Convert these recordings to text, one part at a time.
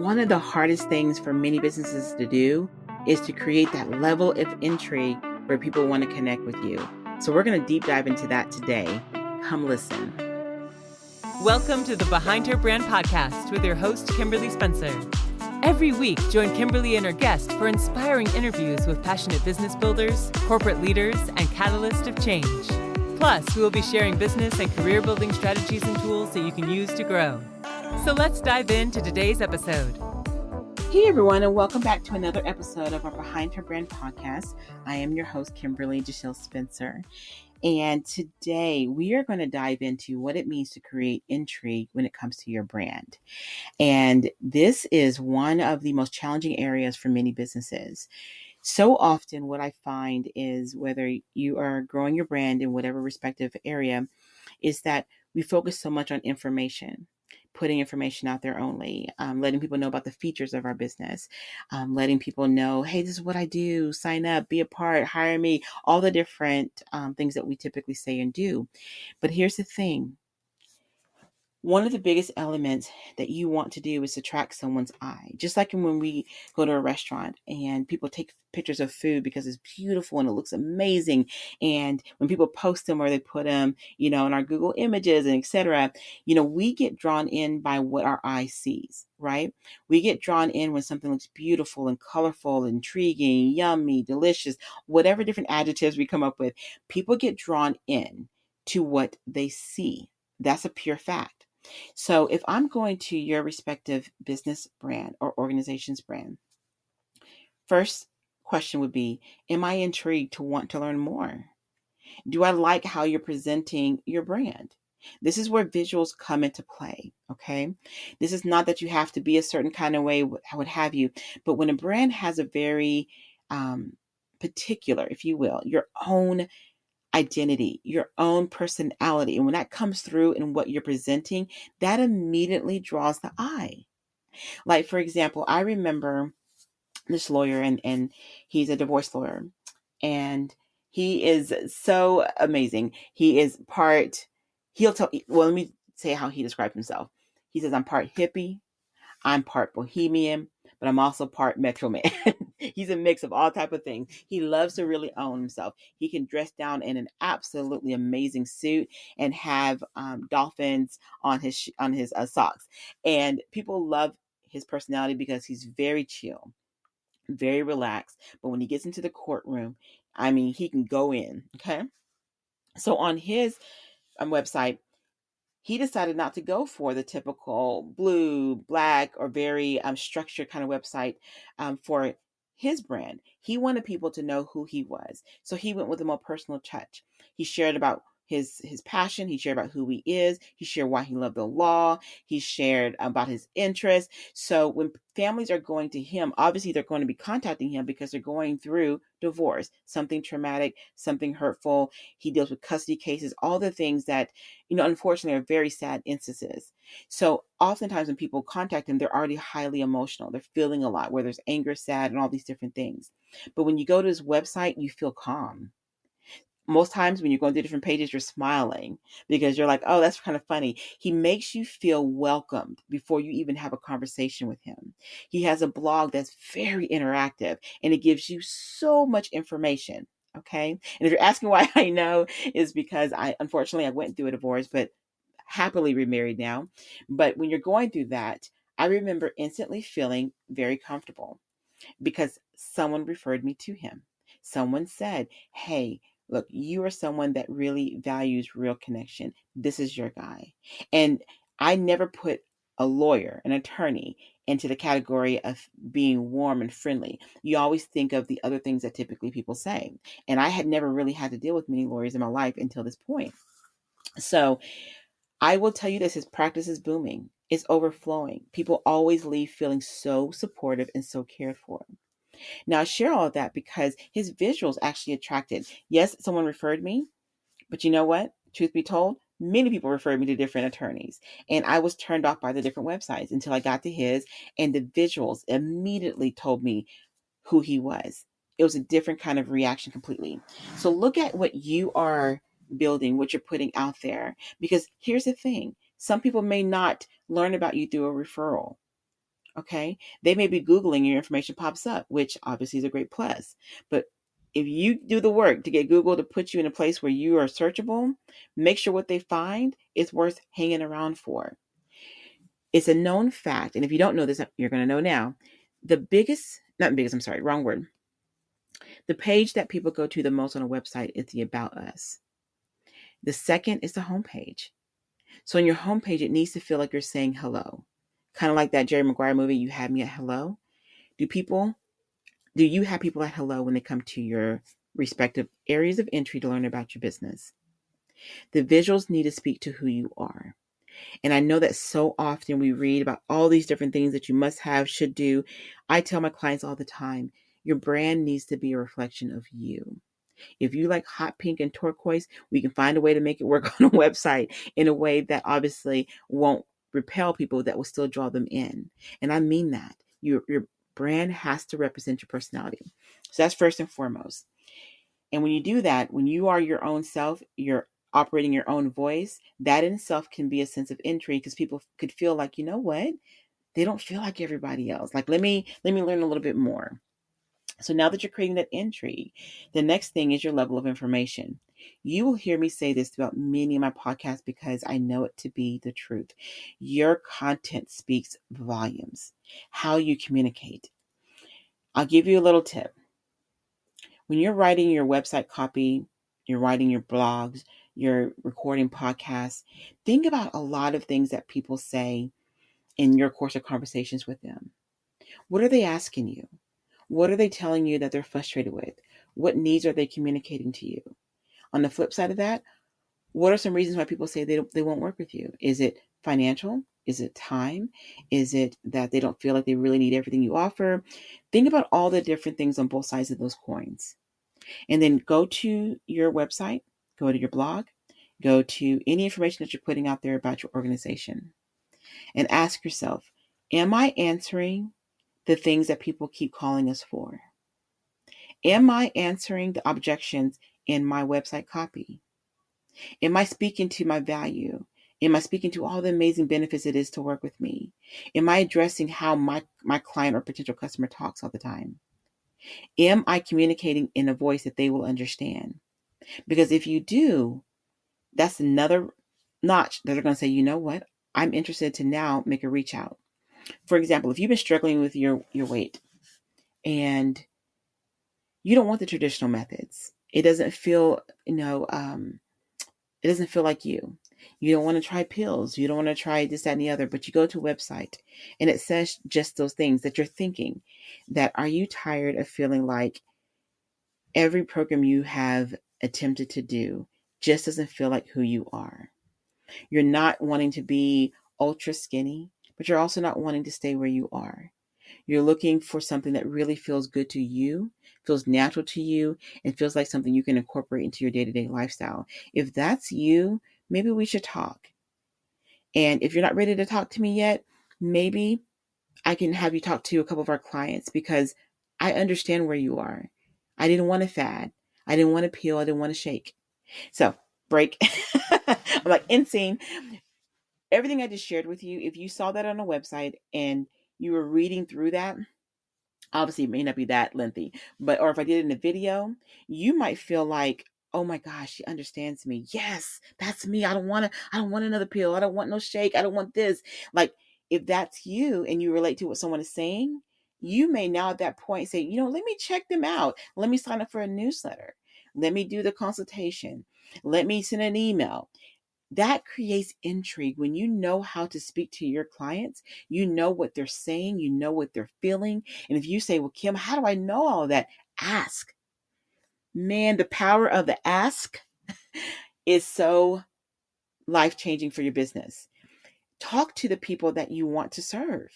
One of the hardest things for many businesses to do is to create that level of intrigue where people want to connect with you. So we're going to deep dive into that today. Come listen. Welcome to the Behind Her Brand podcast with your host, Kimberly Spencer. Every week, join Kimberly and her guest for inspiring interviews with passionate business builders, corporate leaders, and catalysts of change. Plus, we will be sharing business and career building strategies and tools that you can use to grow. So let's dive into today's episode. Hey everyone, and welcome back to another episode of our Behind Her Brand podcast. I am your host, Kimberly DeShields-Spencer. And today we are going to dive into what it means to create intrigue when it comes to your brand. And this is one of the most challenging areas for many businesses. So often what I find is whether you are growing your brand in whatever respective area is that we focus so much on information. Putting information out there only, letting people know about the features of our business, letting people know, hey, this is what I do, sign up, be a part, hire me, all the different things that we typically say and do. But here's the thing. One of the biggest elements that you want to do is attract someone's eye. Just like when we go to a restaurant and people take pictures of food because it's beautiful and it looks amazing. And when people post them or they put them, in our Google images and etc., we get drawn in by what our eye sees, right? We get drawn in when something looks beautiful and colorful, intriguing, yummy, delicious, whatever different adjectives we come up with. People get drawn in to what they see. That's a pure fact. So if I'm going to your respective business brand or organization's brand, first question would be, am I intrigued to want to learn more? Do I like how you're presenting your brand? This is where visuals come into play, okay? This is not that you have to be a certain kind of way, what have you, but when a brand has a very particular, if you will, your own identity, your own personality. And when that comes through in what you're presenting, that immediately draws the eye. Like, for example, I remember this lawyer and he's a divorce lawyer and he is so amazing. He is let me say how he describes himself. He says, I'm part hippie, I'm part bohemian, but I'm also part Metro Man. He's a mix of all type of things. He loves to really own himself. He can dress down in an absolutely amazing suit and have dolphins on his socks. And people love his personality because he's very chill, very relaxed. But when he gets into the courtroom, he can go in. Okay. So on his website, he decided not to go for the typical blue, black, or very structured kind of website for his brand. He wanted people to know who he was. So he went with a more personal touch. He shared about his passion. He shared about who he is. He shared why he loved the law. He shared about his interests. So when families are going to him, obviously they're going to be contacting him because they're going through divorce, something traumatic, something hurtful. He deals with custody cases, all the things that, unfortunately are very sad instances. So oftentimes when people contact him, they're already highly emotional. They're feeling a lot, where there's anger, sad, and all these different things. But when you go to his website, you feel calm. Most times when you're going through different pages, you're smiling because you're like, oh, that's kind of funny. He makes you feel welcomed before you even have a conversation with him. He has a blog that's very interactive and it gives you so much information. Okay. And if you're asking why I know, is because I went through a divorce, but happily remarried now. But when you're going through that, I remember instantly feeling very comfortable because someone referred me to him. Someone said, hey, look, you are someone that really values real connection. This is your guy. And I never put a lawyer, an attorney, into the category of being warm and friendly. You always think of the other things that typically people say. And I had never really had to deal with many lawyers in my life until this point. So I will tell you this, his practice is booming. It's overflowing. People always leave feeling so supportive and so cared for. Now, I share all of that because his visuals actually attracted. Yes, someone referred me, but you know what? Truth be told, many people referred me to different attorneys, and I was turned off by the different websites until I got to his, and the visuals immediately told me who he was. It was a different kind of reaction completely. So look at what you are building, what you're putting out there. Because here's the thing. Some people may not learn about you through a referral. Okay. They may be Googling, your information pops up, which obviously is a great plus. But if you do the work to get Google to put you in a place where you are searchable, make sure what they find is worth hanging around for. It's a known fact. And if you don't know this, you're going to know now. The wrong word. The page that people go to the most on a website is the About Us. The second is the homepage. So on your homepage, it needs to feel like you're saying hello. Kind of like that Jerry Maguire movie, You Had Me at Hello. Do you have people at hello when they come to your respective areas of entry to learn about your business? The visuals need to speak to who you are. And I know that so often we read about all these different things that you must have, should do. I tell my clients all the time, your brand needs to be a reflection of you. If you like hot pink and turquoise, we can find a way to make it work on a website in a way that obviously won't repel people, that will still draw them in. And I mean that. Your brand has to represent your personality. So that's first and foremost. And when you do that, when you are your own self, you're operating your own voice, that in itself can be a sense of intrigue, because people could feel like, you know what? They don't feel like everybody else. Like, let me learn a little bit more. So now that you're creating that intrigue, the next thing is your level of information. You will hear me say this throughout many of my podcasts because I know it to be the truth. Your content speaks volumes. How you communicate. I'll give you a little tip. When you're writing your website copy, you're writing your blogs, you're recording podcasts, think about a lot of things that people say in your course of conversations with them. What are they asking you? What are they telling you that they're frustrated with? What needs are they communicating to you? On the flip side of that, what are some reasons why people say they won't work with you? Is it financial? Is it time? Is it that they don't feel like they really need everything you offer? Think about all the different things on both sides of those coins. And then go to your website, go to your blog, go to any information that you're putting out there about your organization, and ask yourself, am I answering the things that people keep calling us for? Am I answering the objections in my website copy? Am I speaking to my value? Am I speaking to all the amazing benefits it is to work with me? Am I addressing how my client or potential customer talks all the time? Am I communicating in a voice that they will understand? Because if you do, that's another notch that they're going to say, you know what? I'm interested to now make a reach out. For example, if you've been struggling with your weight and you don't want the traditional methods, it doesn't feel, it doesn't feel like you. You don't want to try pills. You don't want to try this, that, and the other, but you go to a website and it says just those things that you're thinking. That are you tired of feeling like every program you have attempted to do just doesn't feel like who you are? You're not wanting to be ultra skinny, but you're also not wanting to stay where you are. You're looking for something that really feels good to you, feels natural to you, and feels like something you can incorporate into your day-to-day lifestyle. If that's you, maybe we should talk. And if you're not ready to talk to me yet, maybe I can have you talk to a couple of our clients, because I understand where you are. I didn't want a fad. I didn't want a peel. I didn't want to shake. So break. I'm like, end scene. Everything I just shared with you, if you saw that on a website and you were reading through that, obviously it may not be that lengthy, or if I did it in a video, you might feel like, oh my gosh, she understands me. Yes, that's me. I don't want another pill. I don't want no shake. I don't want this. Like, if that's you and you relate to what someone is saying, you may now at that point say, let me check them out. Let me sign up for a newsletter. Let me do the consultation. Let me send an email. That creates intrigue. When you know how to speak to your clients, you know what they're saying, you know what they're feeling. And if you say, well, Kim, how do I know all of that? Ask. Man, the power of the ask is so life-changing for your business. Talk to the people that you want to serve.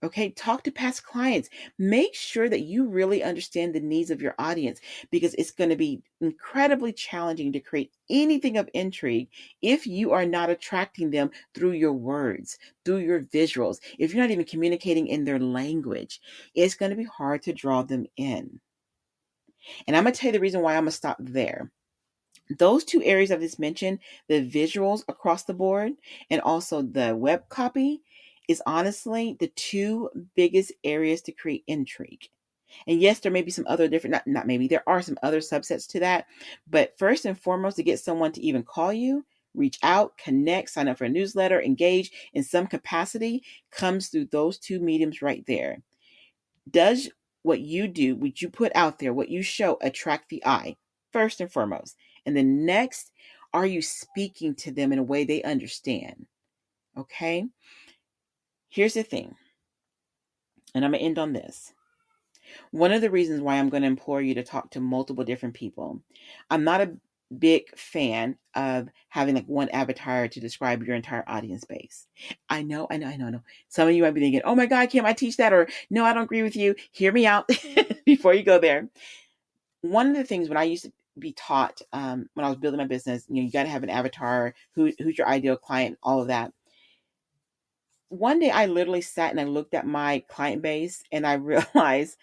Okay, talk to past clients. Make sure that you really understand the needs of your audience, because it's going to be incredibly challenging to create anything of intrigue if you are not attracting them through your words, through your visuals. If you're not even communicating in their language, it's going to be hard to draw them in. And I'm going to tell you the reason why I'm going to stop there. Those two areas I've just mentioned, the visuals across the board and also the web copy, is honestly the two biggest areas to create intrigue. And yes, there may be some other different, not maybe, there are some other subsets to that. But first and foremost, to get someone to even call you, reach out, connect, sign up for a newsletter, engage in some capacity, comes through those two mediums right there. Does what you do, what you put out there, what you show, attract the eye, first and foremost? And then next, are you speaking to them in a way they understand? Okay? Here's the thing, and I'm going to end on this. One of the reasons why I'm going to implore you to talk to multiple different people, I'm not a big fan of having like one avatar to describe your entire audience base. I know. Some of you might be thinking, oh my God, Kim, I teach that, or no, I don't agree with you. Hear me out before you go there. One of the things when I used to be taught when I was building my business, you got to have an avatar, who's your ideal client, all of that. One day I literally sat and I looked at my client base and I realized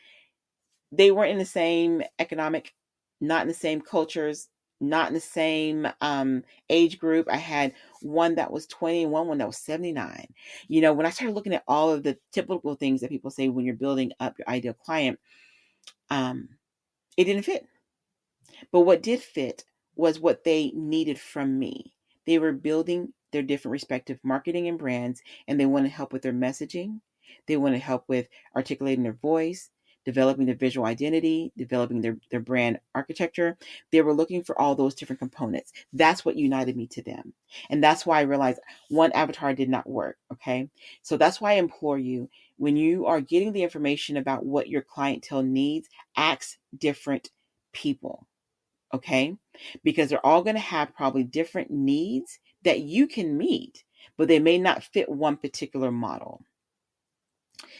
they weren't in the same economic, not in the same cultures, not in the same age group. I had one that was 20 and one that was 79. When I started looking at all of the typical things that people say when you're building up your ideal client, it didn't fit. But what did fit was what they needed from me. They were building their different respective marketing and brands, and they wanted help with their messaging. They wanted help with articulating their voice, developing their visual identity, developing their brand architecture. They were looking for all those different components. That's what united me to them. And that's why I realized one avatar did not work. Okay. So that's why I implore you, when you are getting the information about what your clientele needs, ask different people. Okay. Because they're all going to have probably different needs that you can meet, but they may not fit one particular model.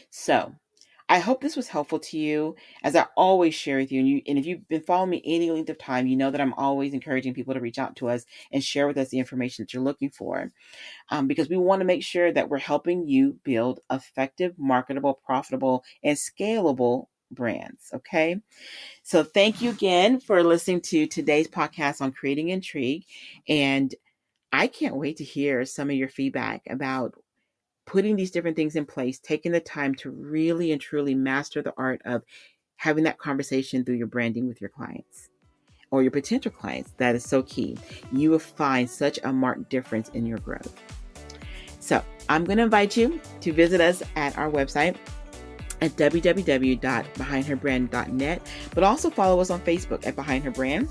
So I hope this was helpful to you. As I always share with you, and if you've been following me any length of time, you know that I'm always encouraging people to reach out to us and share with us the information that you're looking for, because we want to make sure that we're helping you build effective, marketable, profitable, and scalable brands. Okay. So thank you again for listening to today's podcast on creating intrigue. And I can't wait to hear some of your feedback about putting these different things in place, taking the time to really and truly master the art of having that conversation through your branding with your clients or your potential clients. That is so key. You will find such a marked difference in your growth. So I'm going to invite you to visit us at our website at www.behindherbrand.net, but also follow us on Facebook at Behind Her Brand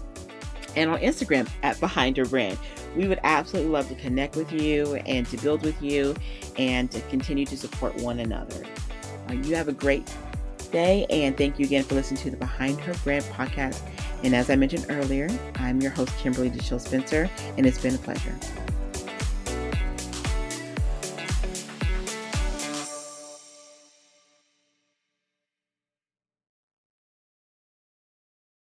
and on Instagram at Behind Her Brand. We would absolutely love to connect with you and to build with you and to continue to support one another. You have a great day, and thank you again for listening to the Behind Her Brand podcast. And as I mentioned earlier, I'm your host, Kimberly DeShields-Spencer, and it's been a pleasure.